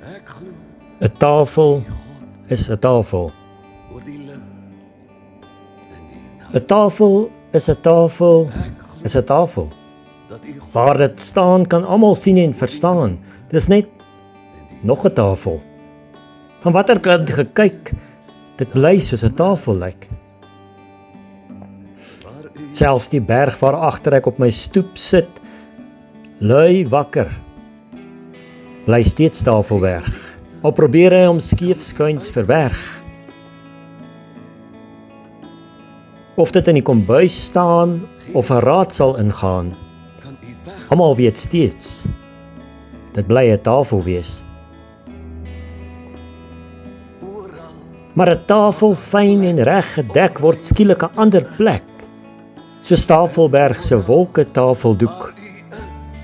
'n tafel is 'n tafel. 'n tafel is 'n tafel is 'n tafel. Waar dit staan kan almal sien en verstaan. Dis net nog 'n tafel. Van watter kant gekyk, dit bly soos 'n tafel lyk. Selfs die berg waar agter ek op my stoep sit, lui wakker, bly steeds Tafelberg. Al probeer hy om skeefskuins verberg. Of dit in die kombuis staan of 'n raadsel ingaan, almal weet steeds, dit bly 'n tafel wees. Maar 'n tafel fyn en reg gedek word skielik 'n ander plek, soos Tafelberg se wolke tafeldoek,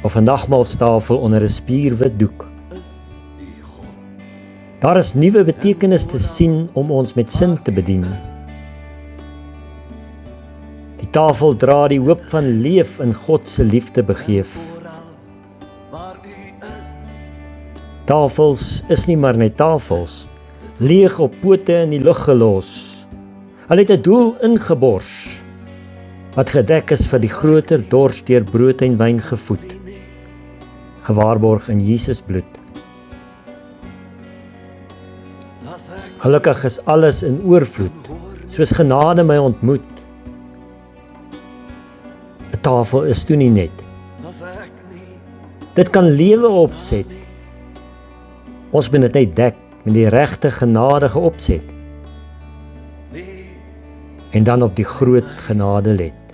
of 'n nagmaalstafel onder 'n spierwit doek. Daar is nuwe betekenis te sien om ons met sin te bedien. Die tafel dra die hoop van leef in God se liefde begeef. Tafels is nie maar net tafels, leeg op pote in die lug gelos. Hulle het 'n doel ingebors, wat gedek is vir die groter dors deur brood en wyn gevoed, gewaarborg in Jesus bloed. Gelukkig is alles in oorvloed, soos genade my ontmoet. 'n Tafel is toe nie net. Dit kan lewe opset. Ons moet dit net dek met die regte genadige opset. En dan op die groot genade let.